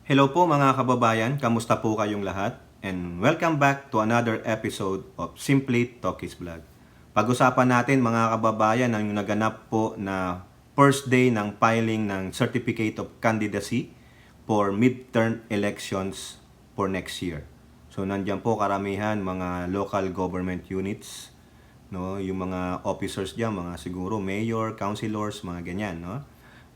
Hello po mga kababayan, kamusta po kayong lahat? And welcome back to another episode of Simply Talkies Vlog. Pag-usapan natin mga kababayan ang naganap po na first day ng filing ng Certificate of Candidacy for midterm elections for next year. So nandiyan po karamihan mga local government units, no, yung mga officers diyan, mga siguro mayor, councilors, mga ganyan, no.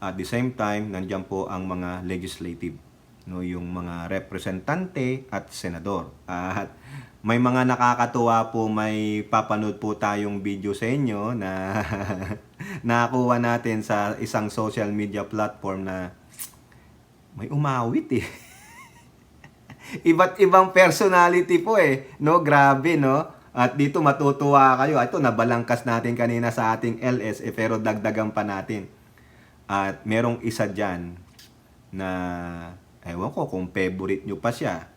At the same time, nandiyan po ang mga legislative, no, yung mga representante at senador. At may mga nakakatuwa po, may papanood po tayong video sa inyo na nakakuha natin sa isang social media platform na may umawit eh. Iba't ibang personality po eh, no? Grabe, no? At dito matutuwa kayo. Ito, nabalangkas natin kanina sa ating LS eh, pero dagdagan pa natin. At merong isa dyan na, ewan ko kung favorite nyo pa siya,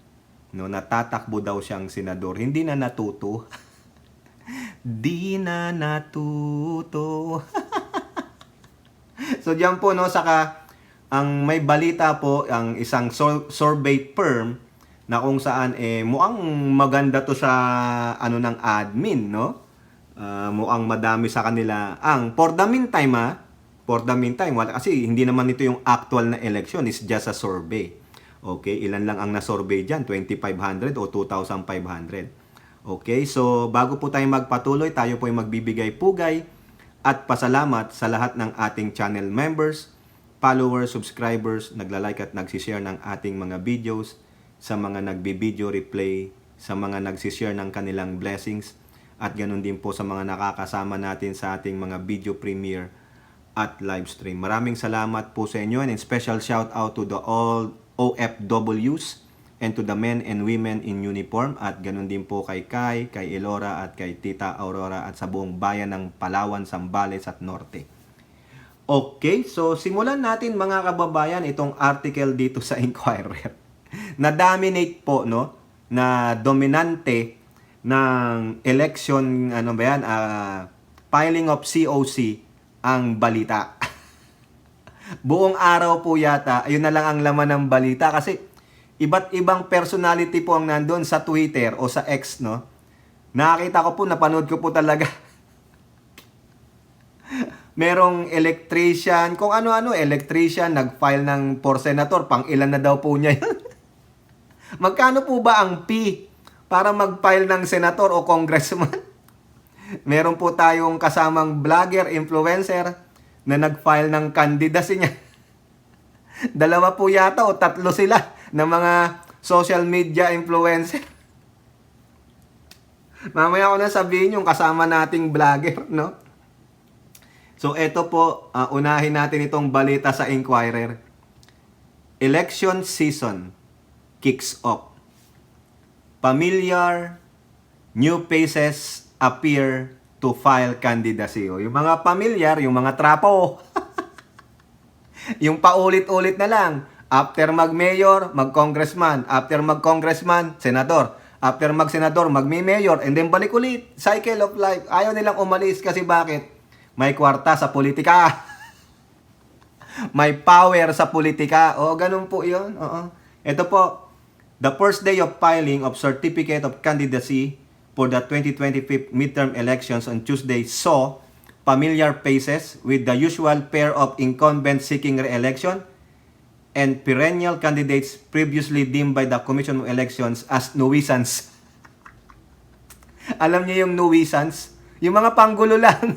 no, natatakbo daw siyang senador. Hindi na natuto. Di na natuto. So diyan po, no, saka ang may balita po, ang isang survey firm na kung saan mukhang maganda to sa ano ng admin, no? Mukhang madami sa kanila ang for the meantime, wala, kasi hindi naman ito yung actual na election, is just a survey. Okay, ilan lang ang na-survey dyan? 2,500 o 2,500. Okay, so bago po tayo magpatuloy, tayo po ay magbibigay pugay at pasalamat sa lahat ng ating channel members, followers, subscribers, nagla-like at nagsishare ng ating mga videos, sa mga nagbi-video replay, sa mga nagsishare ng kanilang blessings, at ganun din po sa mga nakakasama natin sa ating mga video premiere at live stream. Maraming salamat po sa inyo, and special shout out to the all OFWs and to the men and women in uniform, at ganun din po kay Kai, kay Elora at kay Tita Aurora at sa buong bayan ng Palawan, Zambales at Norte. Okay, so simulan natin mga kababayan itong article dito sa Inquirer. Na-dominate po, no, na dominante ng election, ano ba yan, filing of COC ang balita. Buong araw po yata, ayun na lang ang laman ng balita kasi iba't ibang personality po ang nandun sa Twitter o sa X, no? Nakakita ko po, napanood ko po talaga. Merong electrician, kung ano-ano, electrician, nag-file ng for senator, pang ilan na daw po niya yun. Magkano po ba ang fee para mag-file ng senator o congressman? Meron po tayong kasamang vlogger, influencer na nag-file ng candidacy niya. Dalawa po yata o tatlo sila na mga social media influencer. Mamaya ko na sabihin yung kasama nating vlogger, no? So eto po, unahin natin itong balita sa Inquirer. Election season kicks off. Familiar new faces appear to file candidacy. O, yung mga familiar, yung mga trapo. Yung paulit-ulit na lang. After mag-mayor, mag-congressman. After mag-congressman, senador. After mag-senador, mag-mayor. And then balik ulit. Cycle of life. Ayaw nilang umalis kasi bakit? May kwarta sa politika. May power sa politika. O, ganun po yun. Oo. Ito po. The first day of filing of Certificate of Candidacy for the 2025 midterm elections on Tuesday saw familiar faces with the usual pair of incumbents seeking re-election and perennial candidates previously deemed by the Commission of Elections as nuisance. Alam niyo yung nuisance? Yung mga panggulo lang.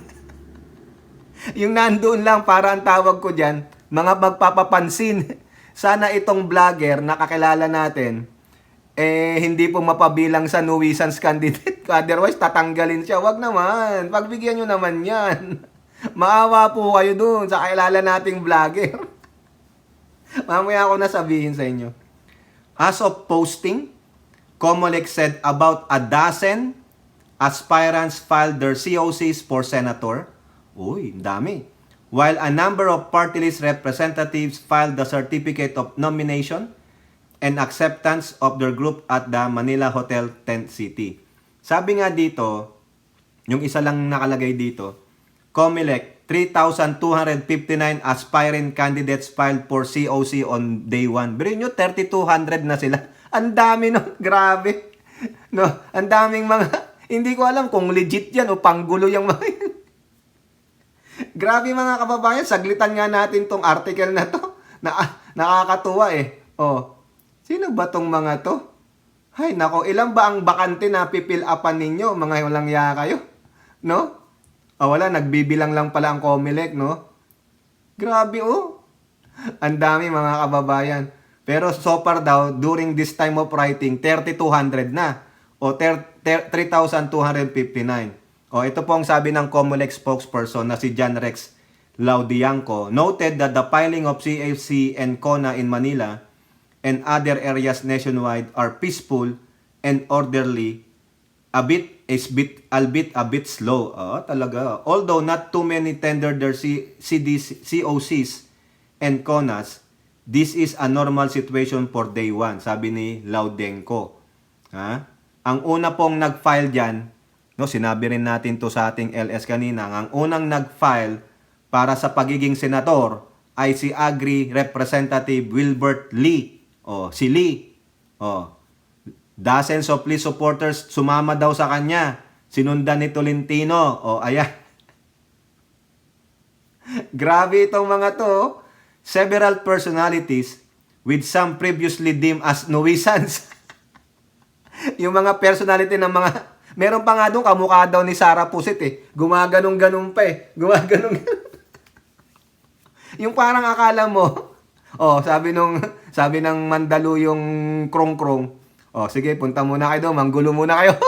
Yung nandoon lang, para ang tawag ko dyan, mga magpapapansin. Sana itong vlogger na kakilala natin, hindi po mapabilang sa nuisance candidate. Otherwise, tatanggalin siya. Wag naman. Pagbigyan nyo naman yan. Maawa po kayo dun sa kakilala nating vlogger. Mamaya ako na sabihin sa inyo. As of posting, Comelec said about a dozen aspirants filed their COCs for senator. Uy, dami. While a number of party list representatives filed the certificate of nomination and acceptance of their group at the Manila Hotel Tent City. Sabi nga dito, yung isa lang nakalagay dito, Comelec 3,259 aspirant candidates filed for COC on day 1. Pero nyo, 3,200 na sila. Ang dami no, grabe. No, ang daming mga, hindi ko alam kung legit yan o panggulo yung mga yan. Grabe mga kababayan, saglitan nga natin tong article na to. Nakakatuwa eh. Oh, sino ba tong mga to? Hay nako, ilan ba ang bakante na pipil upan ninyo? Mga walang ya kayo. No? Wala, nagbibilang lang pala ang Comelec, no? Grabe oh. Ang dami mga kababayan. Pero so far daw, during this time of writing, 3,200 na. O 3,259. O ito po ang sabi ng Comelec spokesperson na si John Rex Laudianco. Noted that the filing of CFC and CONA in Manila and other areas nationwide are peaceful and orderly, albeit a bit slow. Talaga. Although not too many tendered their COCs and CONAs, this is a normal situation for day 1, sabi ni Laudianco. Ang una pong nag-file dyan, no, sinabi rin natin to sa ating LS kanina, ang unang nag-file para sa pagiging senador ay si Agri Representative Wilbert Lee. Si Lee. Dozens of Lee supporters sumama daw sa kanya. Sinundan ni Tolentino. Ayan. Grabe itong mga to. Several personalities with some previously deemed as nuisance. Yung mga personality ng mga, meron pa nga doon, kamukha daw ni Sarah Pusit eh. Gumaganong-ganong pa eh. Gumaganong-ganong. Yung parang akala mo, sabi ng Mandaluyong krong-krong, sige, punta muna kayo doon, manggulo muna kayo.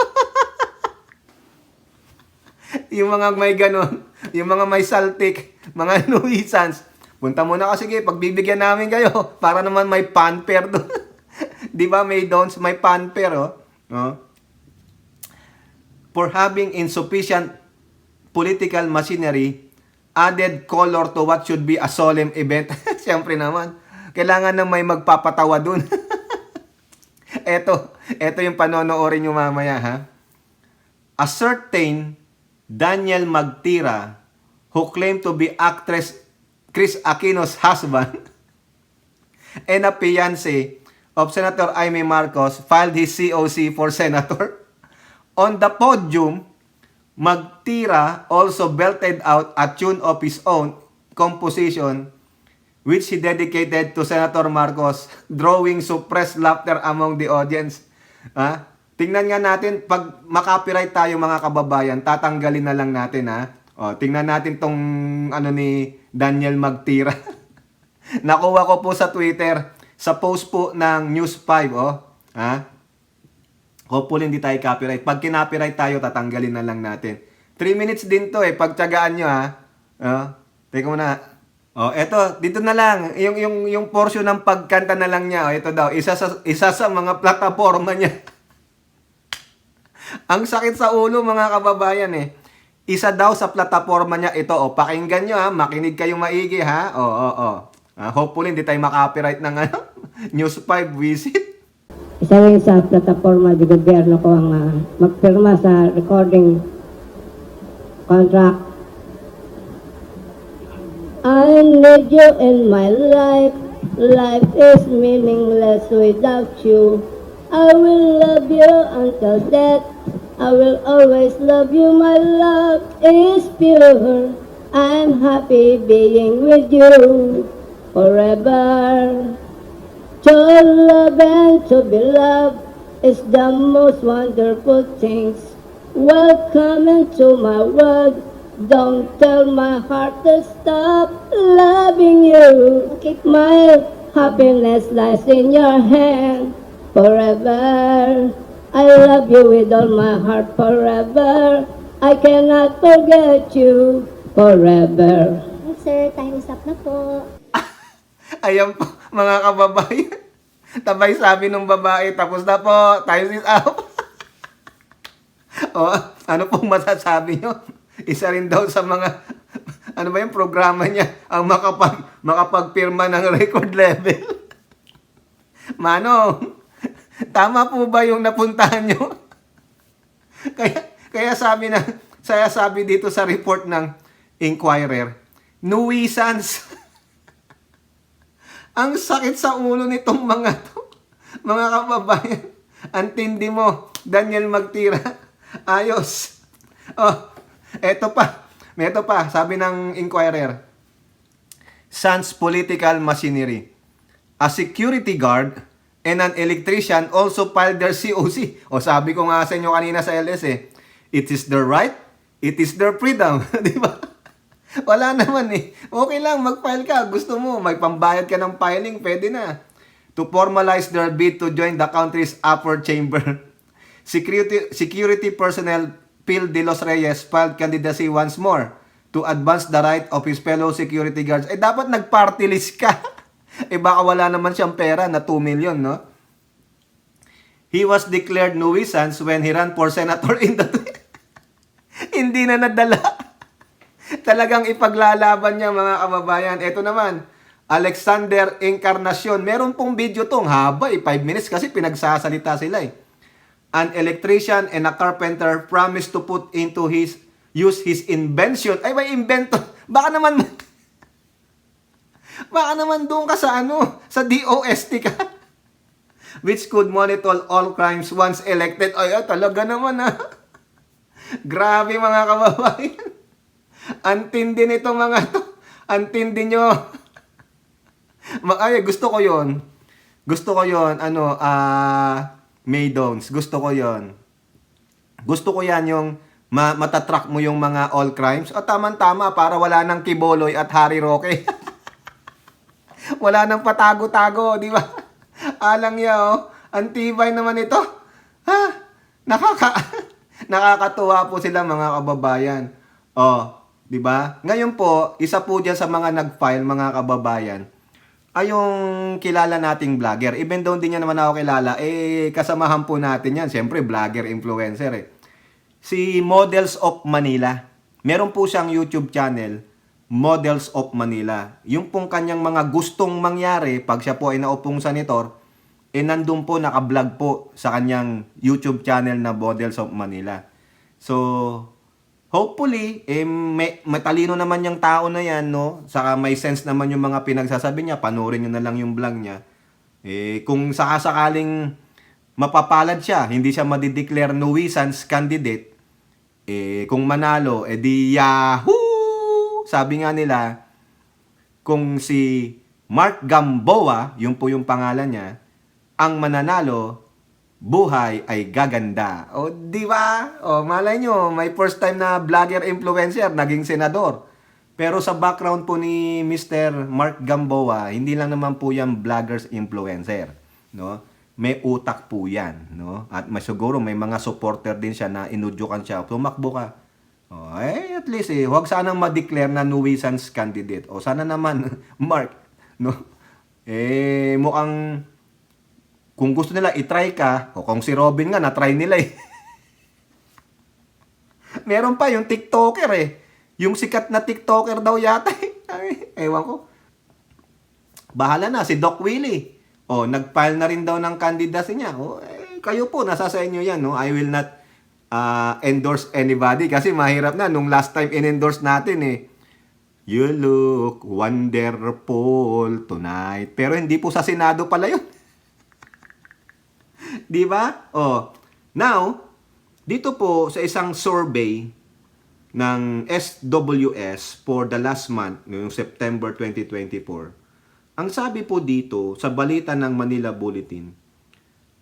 Yung mga may ganon, yung mga may saltik, mga nuisance, punta muna ka, sige, pagbibigyan namin kayo, para naman may panper doon. Di ba, may dons, may panper, For having insufficient political machinery, added color to what should be a solemn event. Siyempre naman, kailangan na may magpapatawa dun. Eto yung panonoorin nyo mamaya, ha? A certain Daniel Magtira, who claimed to be actress Chris Aquino's husband and a fiancé of Senator Jaime Marcos, filed his COC for senator. On the podium, Magtira also belted out a tune of his own composition which he dedicated to Senator Marcos, drawing suppressed laughter among the audience. Tingnan nga natin, pag makopyright tayo mga kababayan, tatanggalin na lang natin. Tingnan natin tong ni Daniel Magtira. Nakuha ko po sa Twitter, sa post po ng News 5. Hopefully hindi tayo copyright. Pag kinopyright tayo, tatanggalin na lang natin. 3 minutes din to pagtiyagaan nyo Teka muna. Eto, dito na lang. Yung portion ng pagkanta na lang niya. Ito daw, isa sa mga plataforma niya. Ang sakit sa ulo mga kababayan Isa daw sa plataforma niya ito. Pakinggan nyo makinig kayo maigi hopefully hindi tayo makopyright ng News 5 visit. Isa rin sa plataforma di gobyerno ko ang magpirma sa recording contract. I need you in my life. Life is meaningless without you. I will love you until death. I will always love you. My love is pure. I'm happy being with you forever. To love and to be loved is the most wonderful things. Welcome into my world. Don't tell my heart to stop loving you. Keep my happiness lies in your hand forever. I love you with all my heart forever. I cannot forget you forever. Sir, time is up na po. Ayan po, mga kababayan. Tabay sabi ng babae, tapos na po, time is up. Ano pong masasabi nyo? Isa rin daw sa mga, yung programa niya, ang makapagpirma ng record level. Manong, tama po ba yung napuntahan nyo? kaya sabi dito sa report ng Inquirer, nuisance. Ang sakit sa ulo nitong mga to. Mga kababayan, antindi mo, Daniel Magtira. Ayos. Oh, eto pa. Eto pa, sabi ng Inquirer. Sans political machinery. A security guard and an electrician also filed their COC. O sabi ko nga sa inyo kanina sa LS it is their right, it is their freedom. Di ba? Wala naman Okay lang, mag-file ka. Gusto mo, may pambayad ka ng filing, pwede na. To formalize their bid to join the country's upper chamber. Security personnel Phil De Los Reyes filed candidacy once more to advance the right of his fellow security guards. Dapat nag-party list ka. Baka wala naman siyang pera na 2 million, no? He was declared nuisance when he ran for senator in the... Hindi na nadala. Talagang ipaglalaban niya, mga kababayan. Ito naman, Alexander Encarnacion. Meron pong video tong haba 5 minutes kasi pinagsasalita sila An electrician and a carpenter promised to put into use his invention. Ay, may invento. Baka naman doon ka sa sa DOST ka. Which could monitor all crimes once elected. Ay, talaga naman Grabe, mga kababayan. Antindi nito mga to. Antindi nyo. Ay, gusto ko yon. Maidons. Gusto ko yon. Gusto ko yan yung matatrack mo yung mga all crimes. O tama-tama para wala nang Kiboloy at Harry Roque. Wala nang patago-tago, di ba? Alang ya, Antibay naman ito. Nakakatuwa po sila, mga kababayan. Di ba? Ngayon po, isa po dyan sa mga nag-file, mga kababayan, ay yung kilala nating vlogger. Even though hindi niya naman ako kilala, kasamahan po natin yan. Siyempre, vlogger, influencer Si Models of Manila. Meron po siyang YouTube channel, Models of Manila. Yung pong kanyang mga gustong mangyari, pag siya po ay naupong senator, nandun po, naka-vlog po sa kanyang YouTube channel na Models of Manila. So, hopefully, matalino naman yung tao na yan, no? Saka may sense naman yung mga pinagsasabi niya. Panoorin nyo na lang yung vlog niya. Kung sakasakaling mapapalad siya, hindi siya madideclare nuisance candidate, kung manalo, di yahoo! Sabi nga nila, kung si Mark Gamboa, yung po yung pangalan niya, ang mananalo, buhay ay gaganda. Di ba? Malay nyo, may first time na vlogger influencer, naging senador. Pero sa background po ni Mr. Mark Gamboa, hindi lang naman po yan vloggers influencer, no? May utak po yan, no? At siguro may mga supporter din siya na inudyukan siya, tumakbo ka. At least huwag sanang ma-declare na nuisance candidate. Sana naman, Mark, no? Mukhang kung gusto nila i-try ka, o kung si Robin nga na-try nila Meron pa yung TikToker Yung sikat na TikToker daw yata ewan ko. Bahala na si Doc Willie. Nag-file na rin daw ng candidacy niya. Kayo po, nasa sa inyo yan, no? I will not endorse anybody kasi mahirap na. Nung last time in-endorse natin you look wonderful tonight. Pero hindi po sa Senado pala yun. Di ba? Now, dito po sa isang survey ng SWS for the last month, ngayong September 2024, ang sabi po dito sa balita ng Manila Bulletin,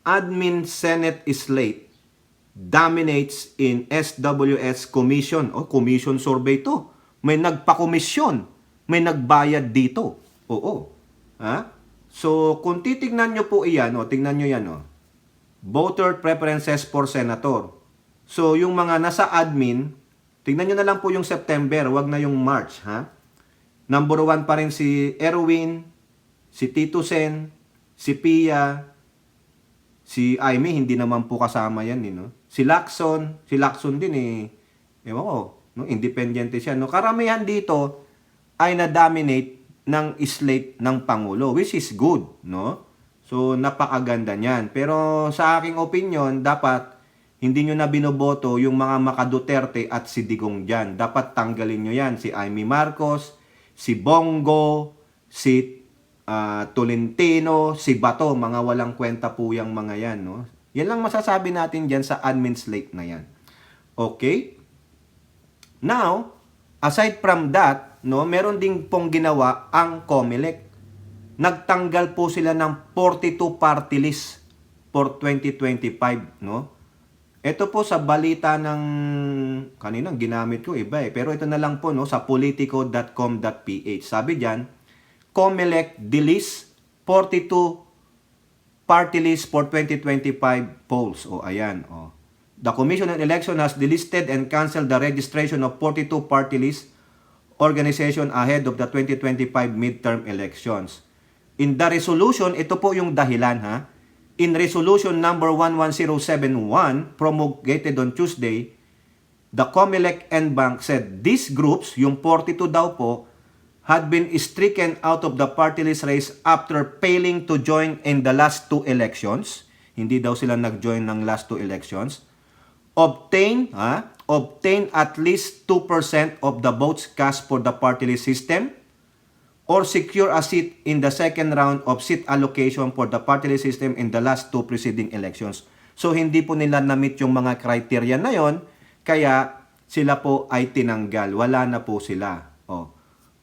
Admin Senate slate dominates in SWS Commission. Commission survey to. May nagpa-komisyon. May nagbayad dito. So, kung titignan nyo po iyan, tingnan nyo yan, voter preferences for senator. So, yung mga nasa admin, tingnan nyo na lang po yung September, wag na yung March, Number 1 pa rin si Erwin, si Tito Sen, si Pia, si Aimee, hindi naman po kasama yan, no? Si Lacson din, ewan ko, no? Independiente siya, no? Karamihan dito ay na-dominate ng slate ng Pangulo, which is good, no? So, napakaganda niyan. Pero sa aking opinion, dapat Hindi nyo na binoboto yung mga Maka-Duterte at si Digong dyan. Dapat tanggalin nyo yan. Si Amy Marcos, si Bongo, si Tolentino, si Bato. Mga walang kwenta po yung mga yan. No? Yan lang masasabi natin dyan sa admin slate na yan. Okay? Now, aside from that, no, meron ding pong ginawa ang COMELEC. Nagtanggal po sila ng 42 party list for 2025, no? Ito po sa balita ng kaninang ginamit ko iba pero ito na lang po no sa politico.com.ph. Sabi diyan, COMELEC deletes 42 party list for 2025 polls. O ayan, o. The Commission on Election has delisted and canceled the registration of 42 party list organization ahead of the 2025 midterm elections. In the resolution, ito po yung dahilan ha. In resolution number 11071 promulgated on Tuesday, the COMELEC NBank said these groups, yung 42 daw po, had been stricken out of the party list race after failing to join in the last two elections. Hindi daw sila nag-join ng last two elections. Obtain at least 2% of the votes cast for the party list system or secure a seat in the second round of seat allocation for the party list system in the last two preceding elections. So, hindi po nila na-meet yung mga criteria na yon, kaya sila po ay tinanggal. Wala na po sila. Oh.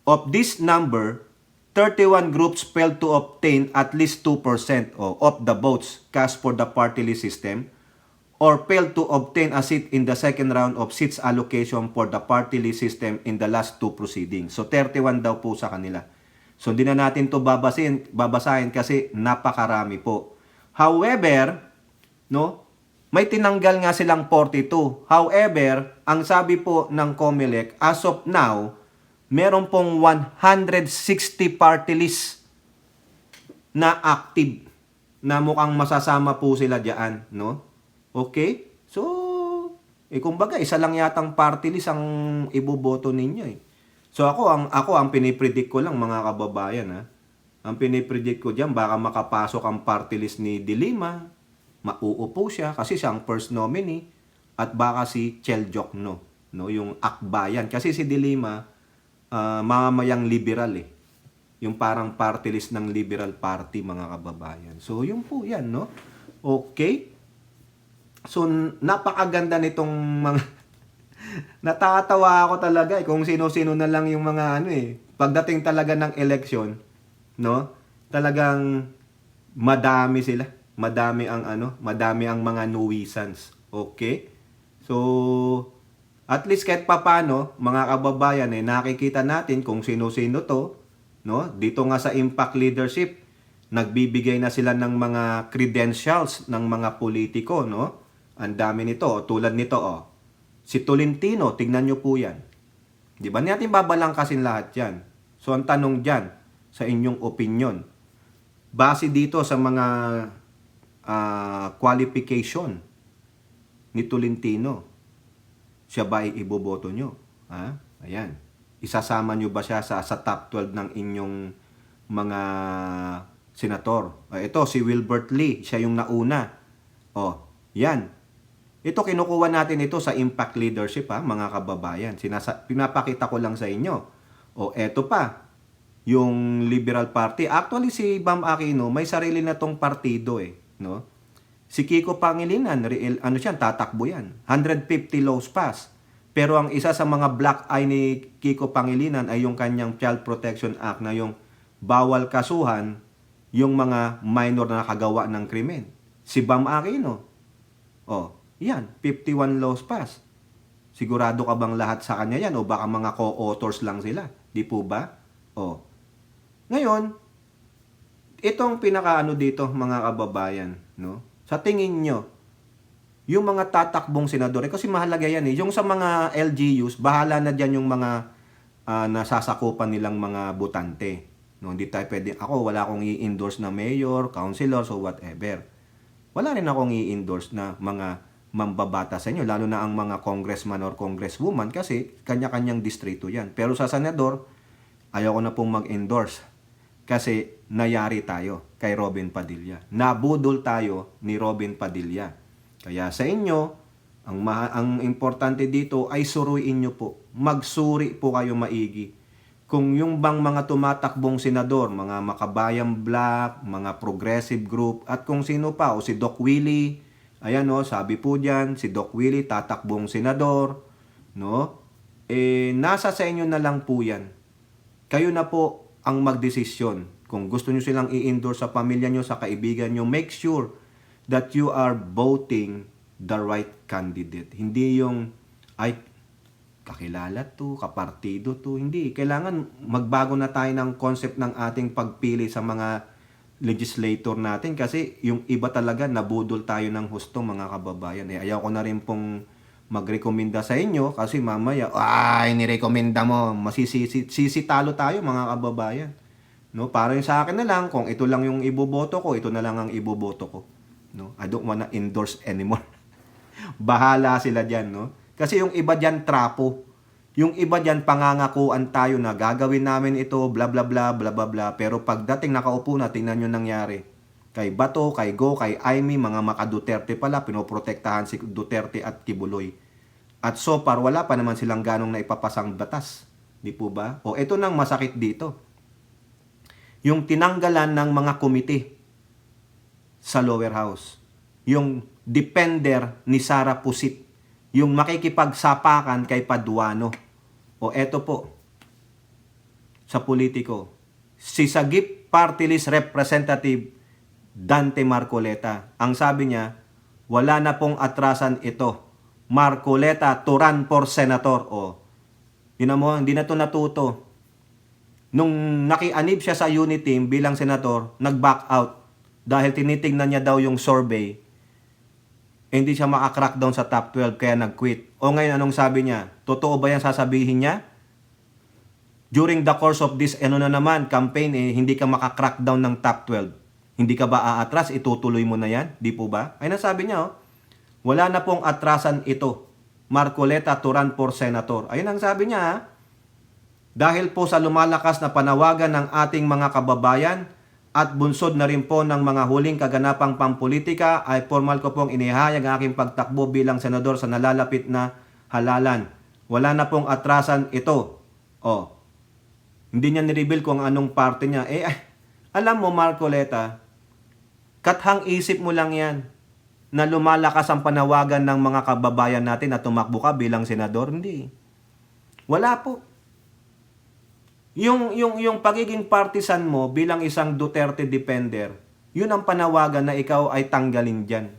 Of this number, 31 groups failed to obtain at least 2% of the votes cast for the party list system or failed to obtain a seat in the second round of seats allocation for the party list system in the last two proceedings. So 31 daw po sa kanila. So hindi na natin to babasahin kasi napakarami po. However, no, may tinanggal nga silang 42. However, ang sabi po ng COMELEC, as of now, meron pong 160 party list na active na mukhang masasama po sila diyan, no? Okay? So, kumbaga, isa lang yatang party list ang iboboto ninyo eh. So ako ang pinipredict ko lang mga kababayan ha. Ang pinipredict ko diyan baka makapasok ang party list ni De Lima, mauupo siya kasi siya ang first nominee at baka si Chel Jokno, no, yung akbayan kasi si De Lima mamamayang liberal eh. Yung parang party list ng Liberal Party mga kababayan. So yun po yan, no? Okay? So, napakaganda nitong mga... Natatawa ako talaga kung sino-sino na lang yung mga pagdating talaga ng eleksyon, no? Talagang madami sila. Madami ang mga nuisance. Okay? So, at least kahit papano, mga kababayan, nakikita natin kung sino-sino to, no? Dito nga sa Impact Leadership, nagbibigay na sila ng mga credentials ng mga politiko, no? Ang dami nito, tulad nito, si Tolentino, tignan nyo po yan. Di ba? Natin babalangkasin lahat yan. So, ang tanong dyan, sa inyong opinion, base dito sa mga qualification ni Tolentino, siya ba ay iboboto nyo? Ha? Ayan. Isasama nyo ba siya sa top 12 ng inyong mga senator? Ito, si Wilbert Lee, siya yung nauna. Yan. Ito, kinukuha natin ito sa Impact Leadership, mga kababayan. Pinapakita ko lang sa inyo. Eto pa, yung Liberal Party. Actually, si Bam Aquino, may sarili na tong partido no? Si Kiko Pangilinan, tatakbo yan. 150 laws pass. Pero ang isa sa mga black eye ni Kiko Pangilinan ay yung kanyang Child Protection Act na yung bawal kasuhan yung mga minor na nakagawa ng krimen. Si Bam Aquino, yan, 51 laws pass. Sigurado ka bang lahat sa kanya yan o baka mga co-authors lang sila? Di po ba? Ngayon, itong pinakaano dito mga kababayan, no? Sa tingin nyo, yung mga tatakbong senador, kasi mahalaga yan yung sa mga LGUs, bahala na dyan yung mga nasasakupan nilang mga botante. No, hindi tayo pwede, wala akong i-endorse na mayor, councilor, so whatever. Wala rin akong i-endorse na mga mambabata sa inyo, lalo na ang mga congressman or congresswoman kasi kanya-kanyang distrito yan. Pero sa senador, ayaw ko na pong mag-endorse kasi nayari tayo kay Robin Padilla. Nabudol tayo ni Robin Padilla. Kaya sa inyo, Ang importante dito ay suruin nyo po. Magsuri po kayo maigi. Kung yung bang mga tumatakbong senador, mga Makabayan Black, mga Progressive Group, at kung sino pa, o si Doc Willie, ayan o, sabi po dyan, si Doc Willie tatakbong senador, no? Nasa sa inyo na lang po yan. Kayo na po ang magdesisyon. Kung gusto nyo silang i-endorse sa pamilya nyo, sa kaibigan nyo, make sure that you are voting the right candidate. Hindi yung, ay, kakilala to, kapartido to. Hindi. Kailangan magbago na tayo ng concept ng ating pagpili sa mga legislator natin kasi yung iba talaga nabudol tayo ng husto, mga kababayan. Ayaw ko na rin pong magrekomenda sa inyo kasi mamaya, ay, nirekomenda mo, masisitalo tayo, mga kababayan. No? Para yung sa akin na lang, kung ito lang yung iboboto ko, ito na lang ang iboboto ko. No? I don't wanna endorse anymore. Bahala sila dyan, no? Kasi yung iba dyan, trapo. Yung iba dyan, pangangakuan tayo na gagawin namin ito, bla bla bla, bla bla bla. Pero pagdating nakaupo na, tingnan nyo nangyari. Kay Bato, kay Go, kay Aimee, mga maka-Duterte pala, pinoprotektahan si Duterte at Kibuloy. At so far, wala pa naman silang ganong naipapasang batas. Di po ba? O ito nang masakit dito. Yung tinanggalan ng mga komite sa lower house. Yung defender ni Sara Pusit. Yung makikipagsapakan kay Paduano. O eto po, sa politiko, si Sagip Party List Representative Dante Marcoleta. Ang sabi niya, wala na pong atrasan ito. Marcoleta, Turan por Senator. O, yun mo, hindi na to natuto. Nung nakianib siya sa unit team bilang senator, nag-back out. Dahil tinitingnan niya daw yung survey, hindi siya maka-crack down sa top 12 kaya nag-quit. O ngayon, anong sabi niya? Totoo ba yan sasabihin niya? During the course of this, campaign, hindi ka maka-crack down ng top 12. Hindi ka ba aatras? Itutuloy mo na yan? Di po ba? Ay nasabi niya, wala na pong atrasan ito. Marcoleta, Turan por Senator. Ayun ang sabi niya, dahil po sa lumalakas na panawagan ng ating mga kababayan, at bunsod na rin po ng mga huling kaganapang pampolitika ay formal ko pong inihayag ang aking pagtakbo bilang senador sa nalalapit na halalan. Wala na pong atrasan ito. O, hindi niya nireveal kung anong parte niya. Alam mo, Marcoleta, kathang isip mo lang yan na lumalakas ang panawagan ng mga kababayan natin na tumakbo ka bilang senador. Hindi. Wala po. Yung pagiging partisan mo bilang isang Duterte defender, yun ang panawagan na ikaw ay tanggalin dyan.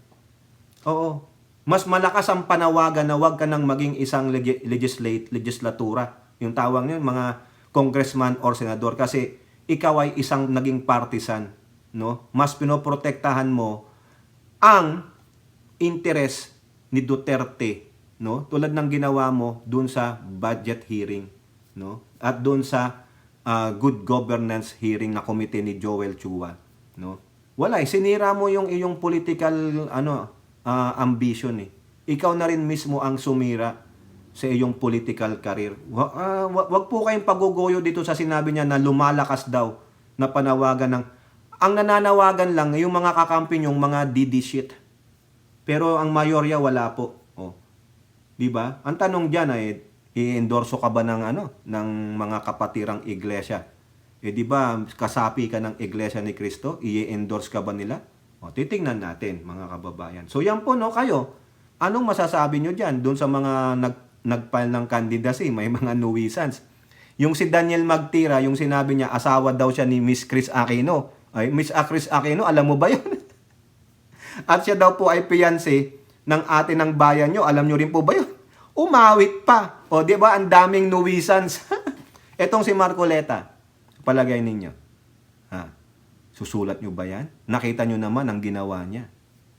Oo. Mas malakas ang panawagan na wag ka nang maging isang legislatura. Yung tawag niyo, mga congressman or senador. Kasi ikaw ay isang naging partisan. No? Mas pinoprotektahan mo ang interes ni Duterte. No? Tulad ng ginawa mo dun sa budget hearing. No? At dun sa good governance hearing na komite ni Joel Chua, no? Wala, sinira mo yung iyong political ambition . Ikaw na rin mismo ang sumira sa iyong political career. Wag po kayong pagugoyo dito sa sinabi niya na lumalakas daw na panawagan ng ang nananawagan lang yung mga kakampi yung mga DD shit. Pero ang mayorya wala po. Oh. 'Di ba? Ang tanong diyan ay i-endorso ka ba ng ng mga kapatirang iglesia? Di ba kasapi ka ng iglesia ni Cristo? I-endorse ka ba nila? O, titingnan natin, mga kababayan. So yan po, no, kayo. Anong masasabi nyo dyan? Doon sa mga nag-file ng candidacy, may mga nuisance. Yung si Daniel Magtira, yung sinabi niya, asawa daw siya ni Miss Chris Aquino. Ay, Miss Chris Aquino, alam mo ba yun? At siya daw po ay fiancé ng ate ng bayan nyo. Alam nyo rin po ba yun? Umawit pa. O, di ba, ang daming nuisance. Etong si Marcoleta, palagay ninyo. Susulat nyo ba yan? Nakita nyo naman ang ginawa niya.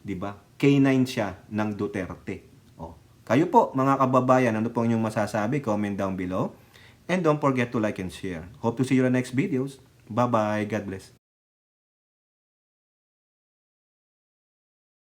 Di ba? K9 siya ng Duterte. O, kayo po, mga kababayan, ano po inyong masasabi? Comment down below. And don't forget to like and share. Hope to see you in the next videos. Bye-bye. God bless.